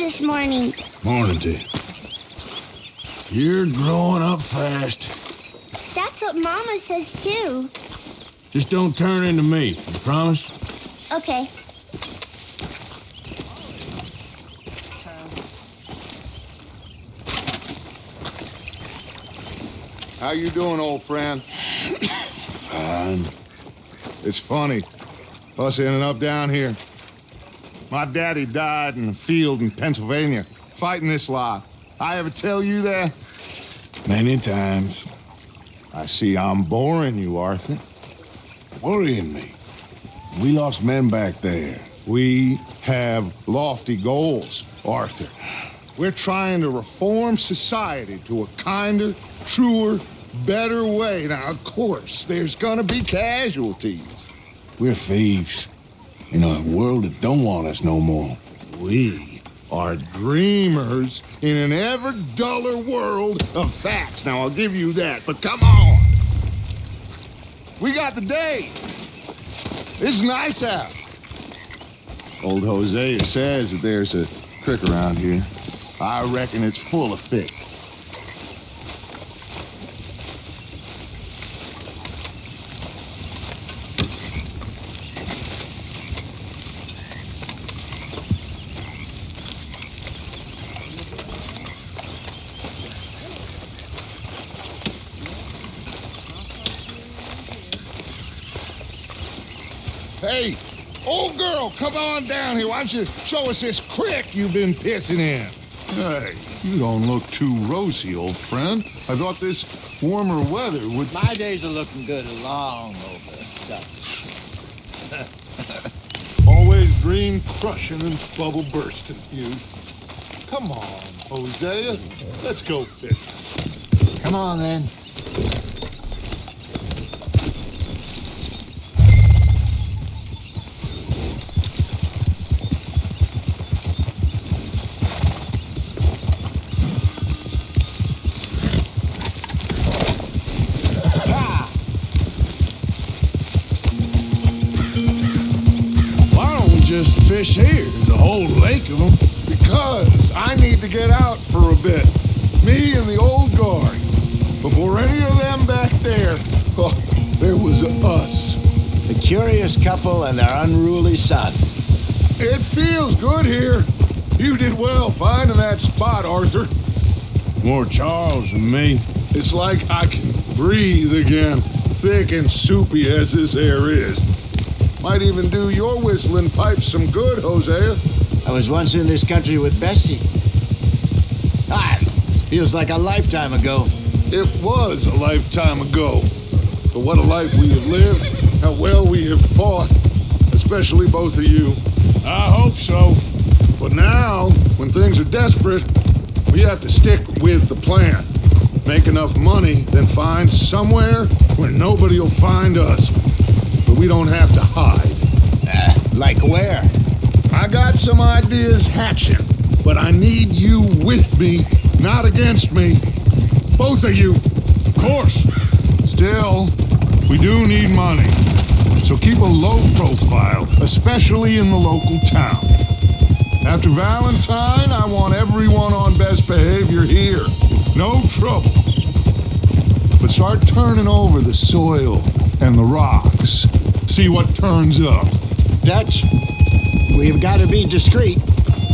this morning. Morning to you. You're growing up fast. That's what Mama says, too. Just don't turn into me, you promise? Okay. How you doing, old friend? Fine. It's funny, us ending up down here. My daddy died in the field in Pennsylvania, fighting this lot. I ever tell you that? Many times. I see I'm boring you, Arthur. Worrying me. We lost men back there. We have lofty goals, Arthur. We're trying to reform society to a kinder, truer, better way. Now, of course, there's gonna be casualties. We're thieves. In a world that don't want us no more. We are dreamers in an ever duller world of facts. Now, I'll give you that, but come on. We got the day. It's nice out. Old Hosea says that there's a creek around here. I reckon it's full of fish. Hey, old girl, come on down here. Why don't you show us this creek you've been pissing in? Hey, you don't look too rosy, old friend. I thought this warmer weather would... My days are looking good along over Dutch. Always dream crushing and bubble bursting, you. Come on, Hosea. Let's go fish. Come on, then. Just fish here. There's a whole lake of them. Because I need to get out for a bit. Me and the old guard. Before any of them back there, oh, there was us. The curious couple and their unruly son. It feels good here. You did well finding that spot, Arthur. More Charles than me. It's like I can breathe again, thick and soupy as this air is. Might even do your whistling pipes some good, Hosea. I was once in this country with Bessie. Feels like a lifetime ago. It was a lifetime ago. But what a life we have lived, how well we have fought, especially both of you. I hope so. But now, when things are desperate, we have to stick with the plan. Make enough money, then find somewhere where nobody will find us. But we don't have to hide. Like where? I got some ideas hatching, but I need you with me, not against me. Both of you. Of course. Still, we do need money. So keep a low profile, especially in the local town. After Valentine, I want everyone on best behavior here. No trouble. But start turning over the soil and the rocks. See what turns up. Dutch, we've got to be discreet.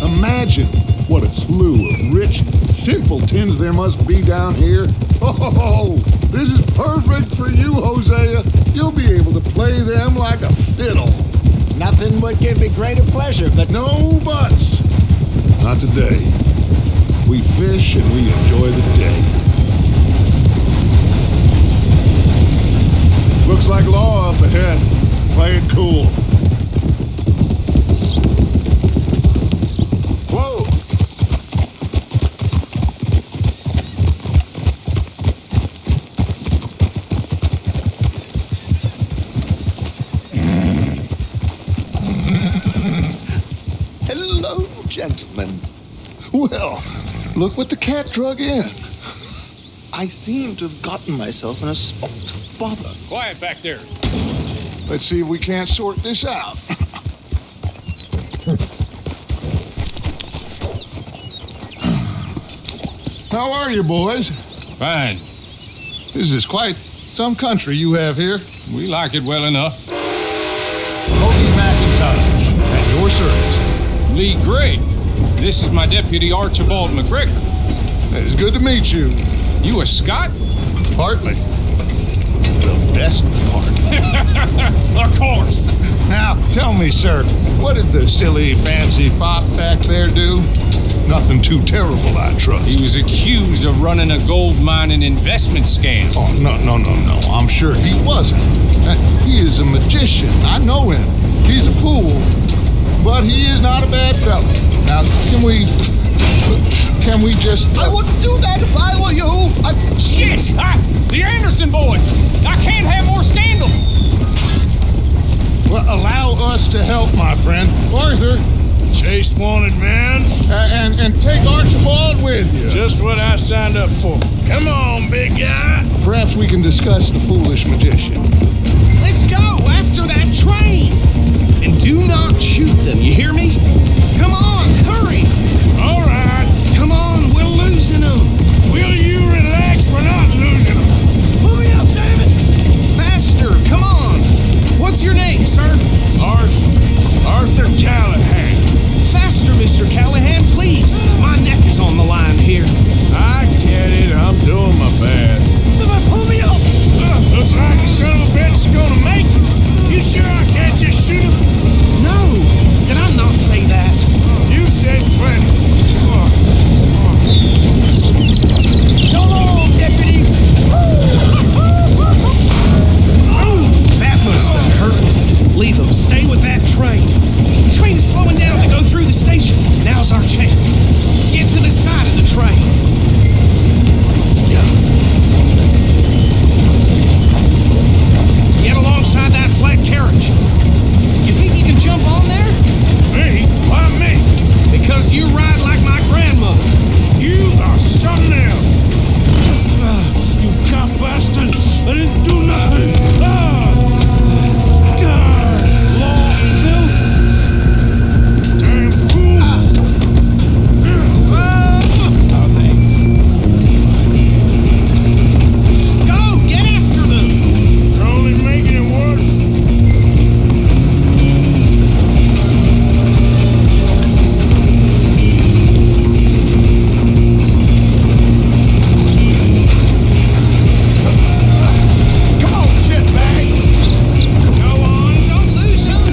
Imagine what a slew of rich simpletons there must be down here. Oh, this is perfect for you, Hosea. You'll be able to play them like a fiddle. Nothing would give me greater pleasure, but No buts. Not today. We fish and we enjoy the day. Looks like law up ahead. Play it cool. Whoa! Hello, gentlemen. Well, look what the cat drug in. I seem to have gotten myself in a spot of bother. Quiet back there. Let's see if we can't sort this out. How are you, boys? Fine. This is quite some country you have here. We like it well enough. Hoagie McIntosh, at your service. Lee Gray. This is my deputy, Archibald McGregor. It's good to meet you. You a Scot? Partly. The best part. Of course. Now, tell me, sir, what did the silly, fancy fop back there do? Nothing too terrible, I trust. He was accused of running a gold mining investment scam. Oh, no. I'm sure he wasn't. He is a magician. I know him. He's a fool. But he is not a bad fellow. Now, can we just... I wouldn't do that if I were you. Shit! The Anderson boys! I can't have more scandal! Well, allow us to help, my friend. Arthur, Chase wanted man. and take Archibald with you. Just what I signed up for. Come on, big guy. Perhaps we can discuss the foolish magician. Let's go after that train. And do not shoot them, you hear me? Come on, hurry. All right. Come on, we're losing them. Will you relax? We're not losing them. Pull me up, David. Faster, come on. What's your name, sir? Arthur Callahan. Faster, Mr. Callahan, please. My neck is on the line here. I get it. I'm doing my best. Pull me up. Looks like the son of a bitch is gonna make it. You sure I can't just shoot him? No, did I not say that? You said plenty. Come on, deputy. That must have hurt. Leave him. Stay with that train. The train is slowing down to go through the station. Now's our chance. Get to the side of the train. Get alongside that flat carriage. You think you can jump on there? Me? Why me? Because you ride like my grandmother. You are something else. You cop bastard. I didn't do nothing. Damn fool. Go, get after them. You're only making it worse. Come on, shitbag. Go on, don't lose him.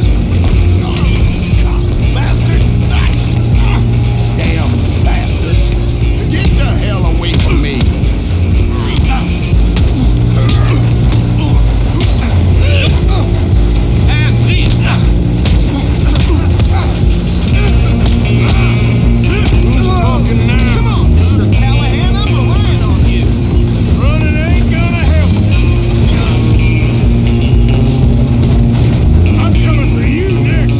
Bastard. Damn bastard. Get the hell away from me. Who's talking now? Come on, Mr. Callahan, I'm relying on you. Running ain't gonna help. I'm coming for you next.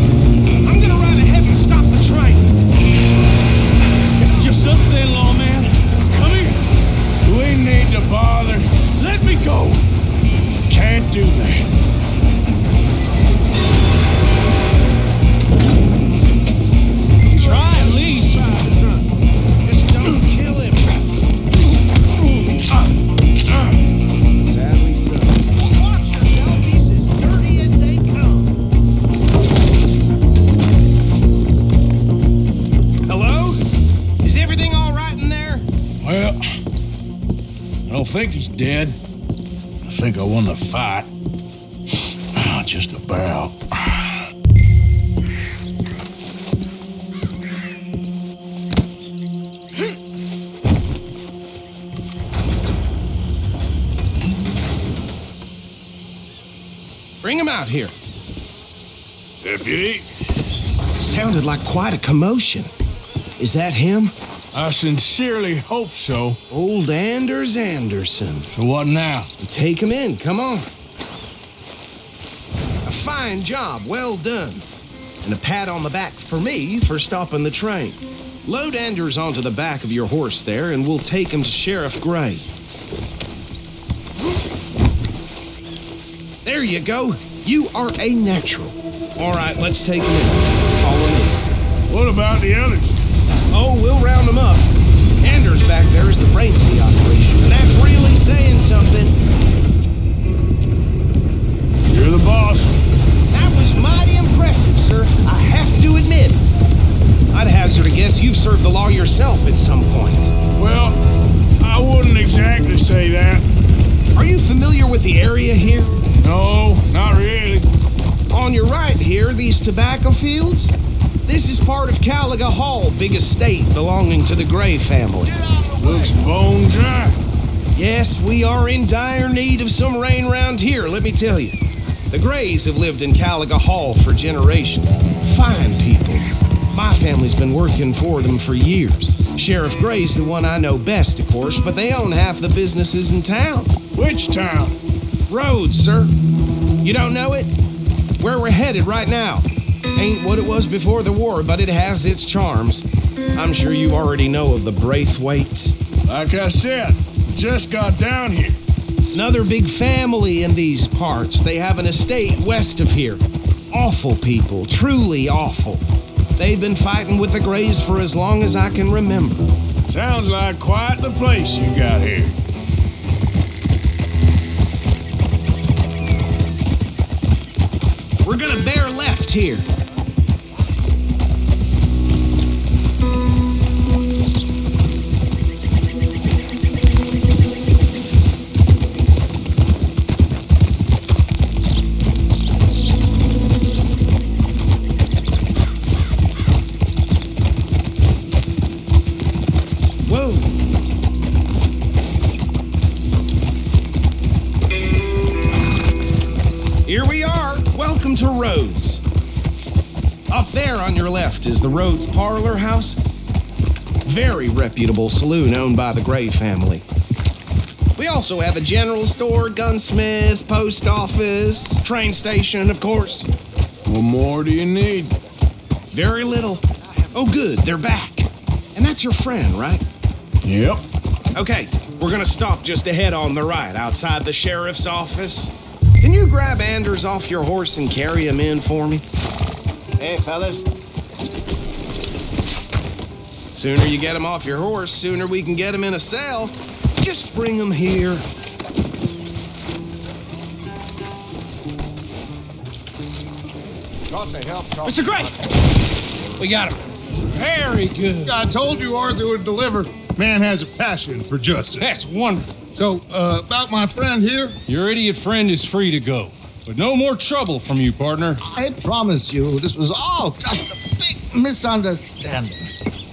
I'm gonna ride ahead and stop the train. It's just us then, lawman. Come here. We need to bother. Let me go. Can't do that. Try at least. Just don't kill him. Sadly so. Watch yourself, he's as dirty as they come. Hello? Is everything all right in there? Well, I don't think he's dead. I think I won the fight. Just about. Bring him out here. Deputy, Sounded like quite a commotion. Is that him? I sincerely hope so. Old Anders Anderson. So what now? Take him in, come on. A fine job, well done. And a pat on the back for me for stopping the train. Load Anders onto the back of your horse there, and we'll take him to Sheriff Gray. There you go. You are a natural. All right, let's take him in. Follow me. What about the others? Oh, we'll round them up. And Anders back there is the brains of the operation, and that's really saying something. You're the boss. That was mighty impressive, sir. I have to admit. I'd hazard a guess you've served the law yourself at some point. Well, I wouldn't exactly say that. Are you familiar with the area here? No, not really. On your right here, these tobacco fields? This is part of Caliga Hall, big estate belonging to the Gray family. Looks bone dry. Yes, we are in dire need of some rain round here, let me tell you. The Grays have lived in Caliga Hall for generations. Fine people. My family's been working for them for years. Sheriff Gray's the one I know best, of course, but they own half the businesses in town. Which town? Rhodes, sir. You don't know it? Where we're headed right now. Ain't what it was before the war, but it has its charms. I'm sure you already know of the Braithwaites. Like I said, just got down here. Another big family in these parts. They have an estate west of here. Awful people, truly awful. They've been fighting with the Grays for as long as I can remember. Sounds like quite the place you got here. We're gonna bear left here. Whoa. Here we are. Welcome to Rhodes. Up there on your left is the Rhodes Parlor House. Very reputable saloon owned by the Gray family. We also have a general store, gunsmith, post office, train station, of course. What more do you need? Very little. Oh, good, they're back. And that's your friend, right? Yep. Okay, we're gonna stop just ahead on the right, outside the sheriff's office. Can you grab Anders off your horse and carry him in for me? Hey, fellas. Sooner you get him off your horse, sooner we can get him in a cell. Just bring him here. Got the help, Mr. Gray! We got him. Very good. I told you Arthur would deliver. Man has a passion for justice. That's wonderful. So, about my friend here, Your idiot friend is free to go. But no more trouble from you, partner. I promise you, this was all just a big misunderstanding.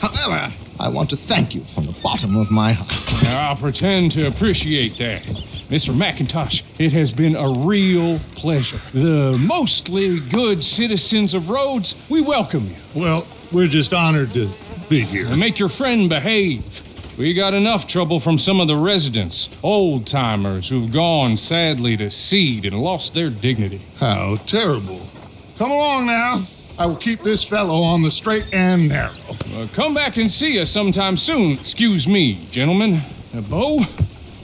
However, I want to thank you from the bottom of my heart. Now, I'll pretend to appreciate that. Mr. McIntosh, it has been a real pleasure. The mostly good citizens of Rhodes, we welcome you. well, we're just honored to be here. And make your friend behave. We got enough trouble from some of the residents, old-timers who've gone, sadly, to seed and lost their dignity. How terrible. Come along now. I will keep this fellow on the straight and narrow. Come back and see us sometime soon. Excuse me, gentlemen. Bo,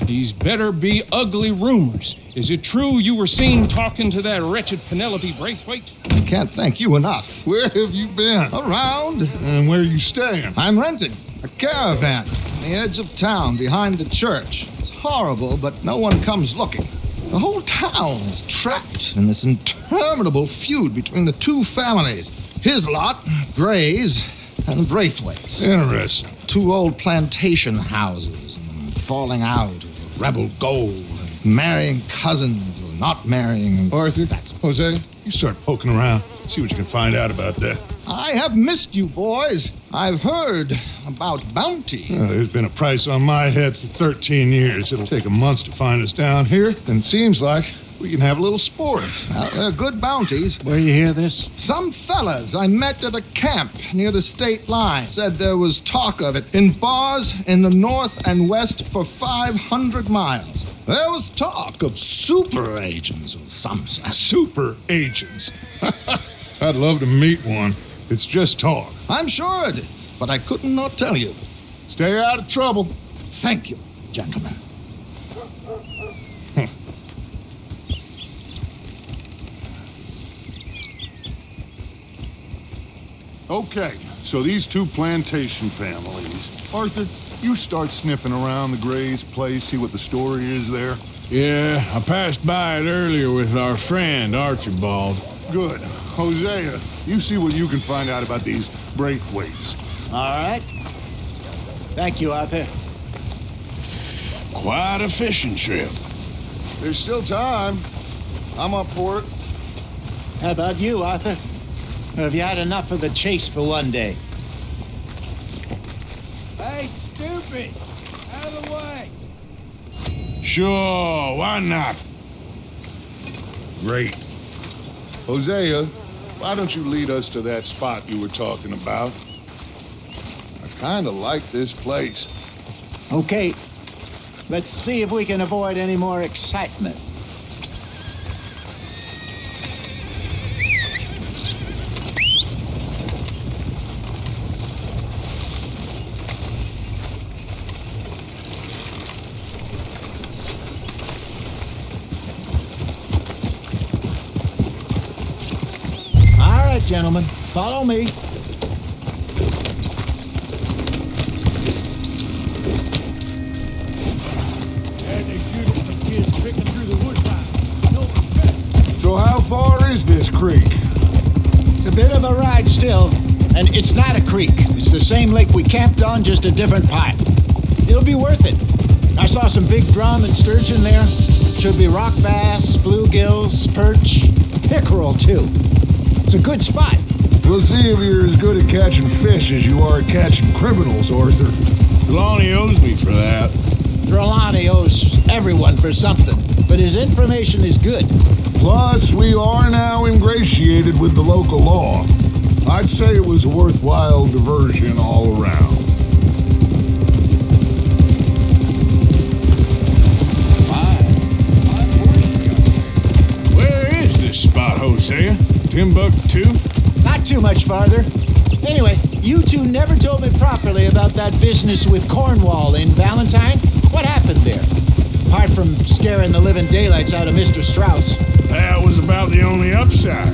these better be ugly rumors. Is it true you were seen talking to that wretched Penelope Braithwaite? I can't thank you enough. Where have you been? Around, And where are you staying? I'm renting a caravan on the edge of town behind the church. It's horrible, but no one comes looking. The whole town is trapped in this interminable feud between the two families. His lot, Gray's, and Braithwaite's. Interesting. Two old plantation houses and falling out over rebel gold and marrying cousins or not marrying. Arthur, That's Jose, you start poking around. See what you can find out about that. I have missed you, boys. I've heard about bounty. There's been a price on my head for 13 years. It'll take a month to find us down here, and it seems like we can have a little sport. Well, they're good bounties. Where you hear this? Some fellas I met at a camp near the state line said there was talk of it in bars in the north and west for 500 miles. There was talk of super agents of some sort. Super agents. I'd love to meet one. It's just talk. I'm sure it is, but I couldn't not tell you. Stay out of trouble. Thank you, gentlemen. Okay, so these two plantation families. Arthur, you start sniffing around the Gray's place, see what the story is there? Yeah, I passed by it earlier with our friend, Archibald. Good. Hosea, you see what you can find out about these Braithwaites. All right. Thank you, Arthur. Quite a fishing trip. There's still time. I'm up for it. How about you, Arthur? Or have you had enough of the chase for one day? Hey, stupid! Out of the way! Sure, why not? Great. Hosea, why don't you lead us to that spot you were talking about? I kind of like this place. Okay. Let's see if we can avoid any more excitement. All right, gentlemen, follow me. So how far is this creek? It's a bit of a ride still, and it's not a creek. It's the same lake we camped on, just a different part. It'll be worth it. I saw some big drum and sturgeon there. Should be rock bass, bluegills, perch, pickerel too. It's a good spot. We'll see if you're as good at catching fish as you are at catching criminals, Arthur. Trelawney owes me for that. Trelawney owes everyone for something, but his information is good. Plus, we are now ingratiated with the local law. I'd say it was a worthwhile diversion all around. Where is this spot, Hosea? Timbuktu? Not too much farther. Anyway, you two never told me properly about that business with Cornwall in Valentine. What happened there? Apart from scaring the living daylights out of Mr. Strauss. That was about the only upside.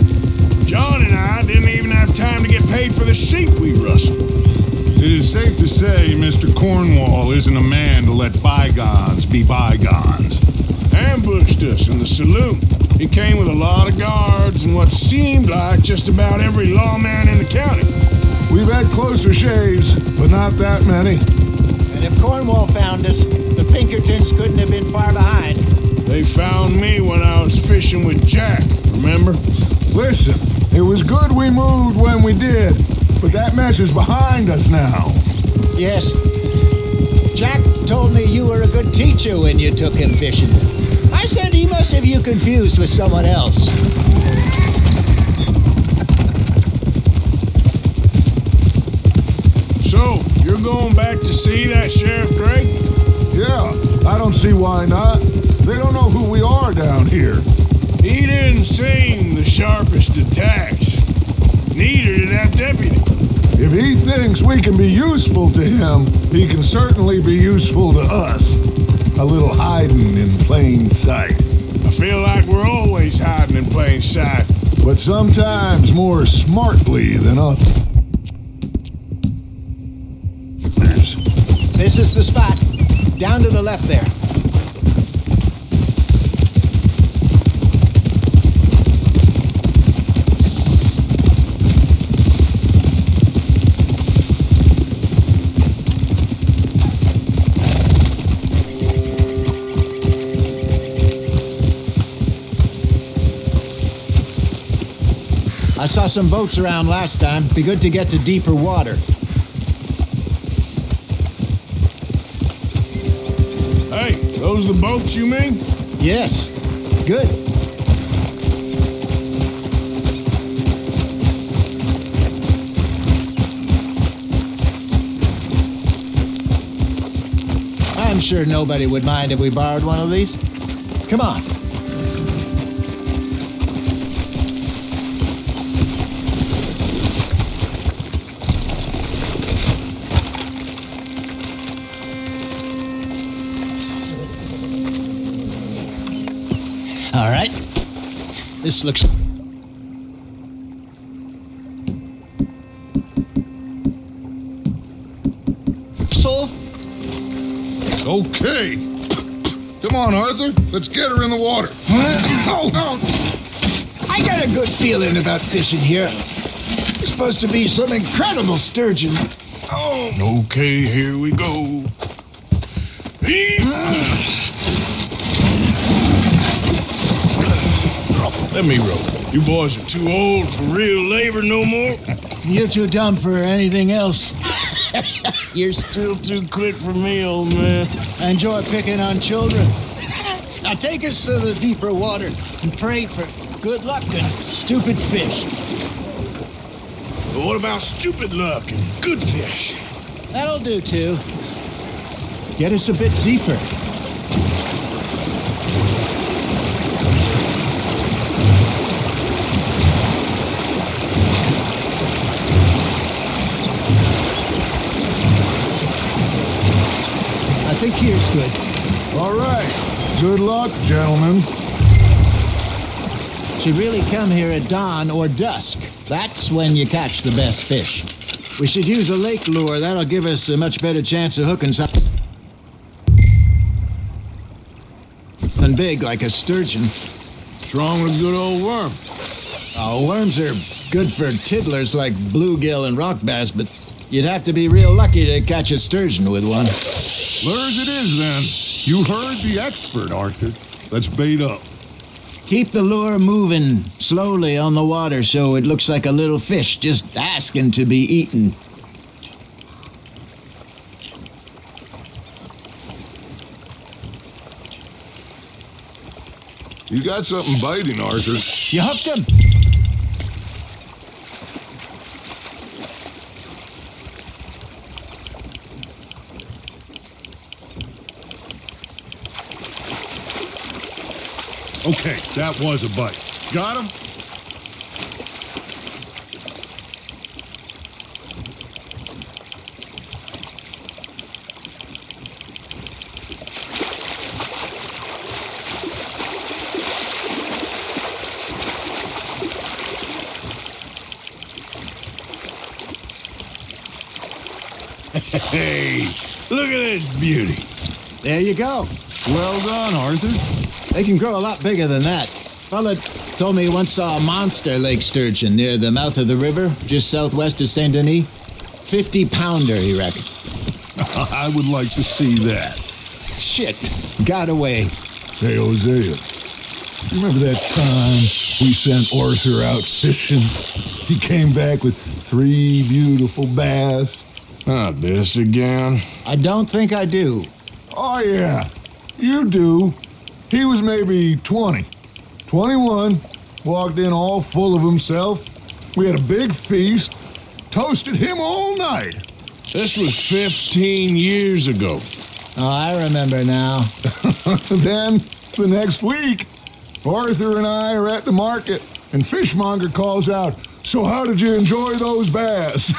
John and I didn't even have time to get paid for the sheep we rustled. It is safe to say Mr. Cornwall isn't a man to let bygones be bygones. Ambushed us in the saloon. He came with a lot of guards and what seemed like just about every lawman in the county. We've had closer shaves, but not that many. And if Cornwall found us, the Pinkertons couldn't have been far behind. They found me when I was fishing with Jack, remember? Listen, it was good we moved when we did, but that mess is behind us now. Yes. Jack told me you were a good teacher when you took him fishing. I said he must have you confused with someone else. So, you're going back to see that Sheriff Gray? Yeah, I don't see why not. They don't know who we are down here. He didn't seem the sharpest attacks. Neither did that deputy. If he thinks we can be useful to him, he can certainly be useful to us. A little hiding in plain sight. I feel like we're always hiding in plain sight. But sometimes more smartly than others. This is the spot. Down to the left there. I saw some boats around last time. Be good to get to deeper water. Hey, those the boats you mean? Yes. Good. I'm sure nobody would mind if we borrowed one of these. Come on. All right. This looks... Okay. Come on, Arthur. Let's get her in the water. I got a good feeling about fishing here. There's supposed to be some incredible sturgeon. Okay, here we go. Let me roll. You boys are too old for real labor no more. You're too dumb for anything else. You're still too quick for me, old man. I enjoy picking on children. Now take us to the deeper water and pray for good luck and stupid fish. But what about stupid luck and good fish? That'll do, too. Get us a bit deeper. I think here's good. All right. Good luck, gentlemen. Should really come here at dawn or dusk. That's when you catch the best fish. We should use a lake lure. That'll give us a much better chance of hooking something big like a sturgeon. What's wrong with good old worm? Oh, worms are good for tiddlers like bluegill and rock bass, but you'd have to be real lucky to catch a sturgeon with one. Lures it is, then. You heard the expert, Arthur. Let's bait up. Keep the lure moving slowly on the water so it looks like a little fish just asking to be eaten. You got something biting, Arthur. You hooked him. Okay, that was a bite. Got him? Hey, look at this beauty. There you go. Well done, Arthur. They can grow a lot bigger than that. Fella told me he once saw a monster lake sturgeon near the mouth of the river, just southwest of Saint Denis. 50-pounder, he reckoned. I would like to see that. Shit, got away. Hey, Hosea, you remember that time we sent Arthur out fishing? He came back with 3 beautiful bass. Not this again. I don't think I do. Oh, yeah, you do. He was maybe 20, 21, walked in all full of himself. We had a big feast, toasted him all night. This was 15 years ago. Oh, I remember now. Then, the next week, Arthur and I are at the market, and Fishmonger calls out, "So how did you enjoy those bass?"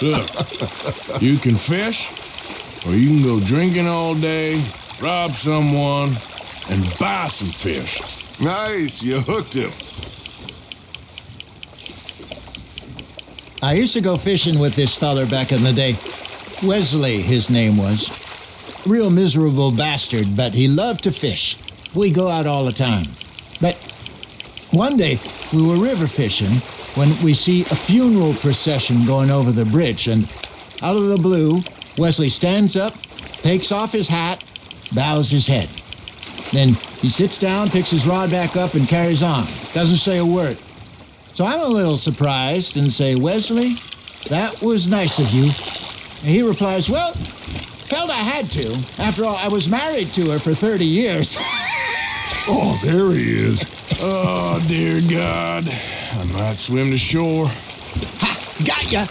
Look, you can fish, or you can go drinking all day, rob someone, and buy some fish. Nice, you hooked him. I used to go fishing with this feller back in the day. Wesley, his name was. Real miserable bastard, but he loved to fish. We go out all the time. But one day, we were river fishing when we see a funeral procession going over the bridge, and out of the blue, Wesley stands up, takes off his hat, bows his head. Then he sits down, picks his rod back up, and carries on. Doesn't say a word. So I'm a little surprised and say, "Wesley, that was nice of you." And he replies, "Well, felt I had to. After all, I was married to her for 30 years. Oh, there he is. Oh, dear God. I might swim to shore. Ha! Got ya!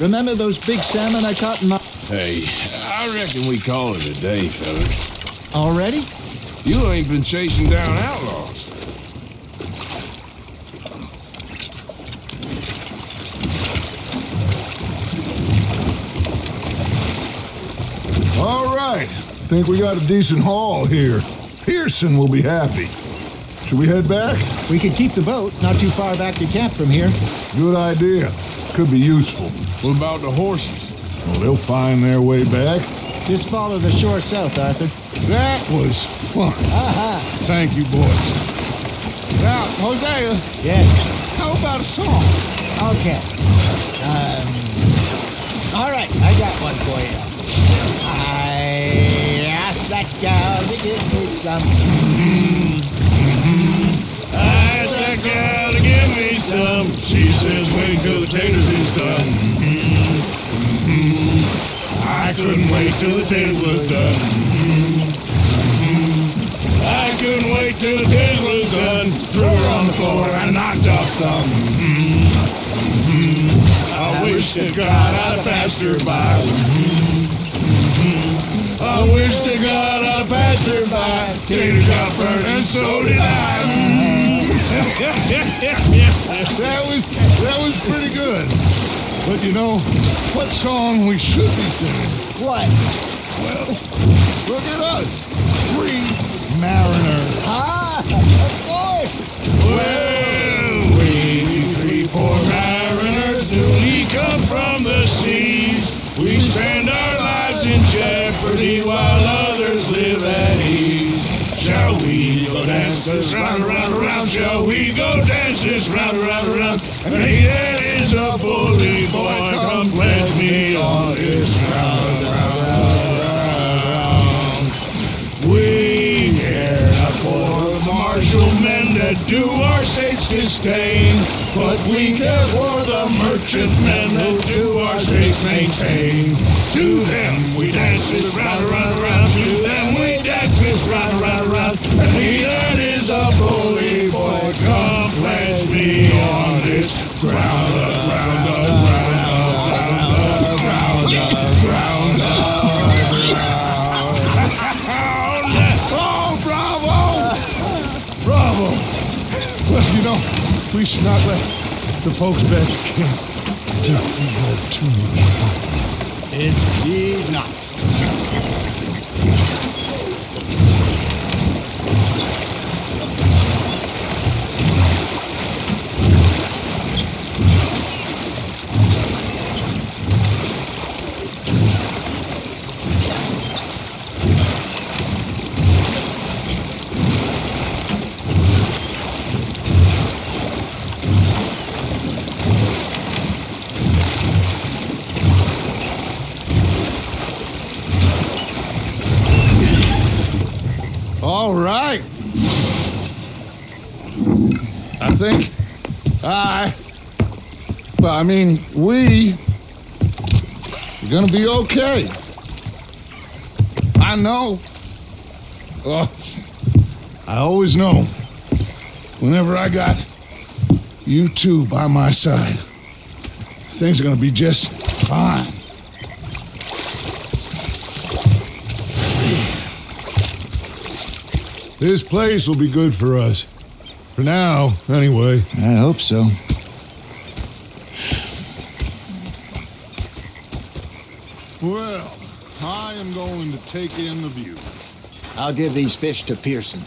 Remember those big salmon I caught in my... Hey, I reckon we call it a day, fellas. Already? You ain't been chasing down outlaws. All right. Think we got a decent haul here. Pearson will be happy. Should we head back? We could keep the boat not too far back to camp from here. Good idea. could be useful. What about the horses? Well, they'll find their way back. Just follow the shore south, Arthur. That was fun. Aha! Thank you, boys. Now, Hosea, Yes. how about a song? Okay. All right, I got one for you. I asked that gal to give me some. I asked that gal to give me some. She says wait till the taters is done. I couldn't wait till the taters was done. I couldn't wait till the taters was done. Threw her on the floor and knocked off some. I wish to God I'd passed her by. I wish to God I'd passed her by. Taters got burned and so did I. That was pretty good. But you know, what song we should be singing? What? Well, look at us. 3 mariners. Ah, of course. Well, we 3 poor mariners, newly come from the seas. We spend our lives in jeopardy while others live at ease. Shall we go dance this round, around, around? Shall we go dance this round, around, around? And he that is a bully boy, come pledge me on this round, round, round. We care not for the martial men that do our state's disdain, but we care for the merchant men that do our state's maintain. To them we dance this round, around, around. To them we dance this round, around, around. And he that is a bully boy, come pledge me on this ground, ground, ground, ground, ground, Oh, bravo! Bravo! Well, you know, we should not let the folks back at camp think we had too much fun. Indeed not. All right. I think we're gonna be okay. I know. I always know. Whenever I got you two by my side, things are gonna be just fine. This place will be good for us. For now, anyway. I hope so. Well, I am going to take in the view. I'll give these fish to Pearson.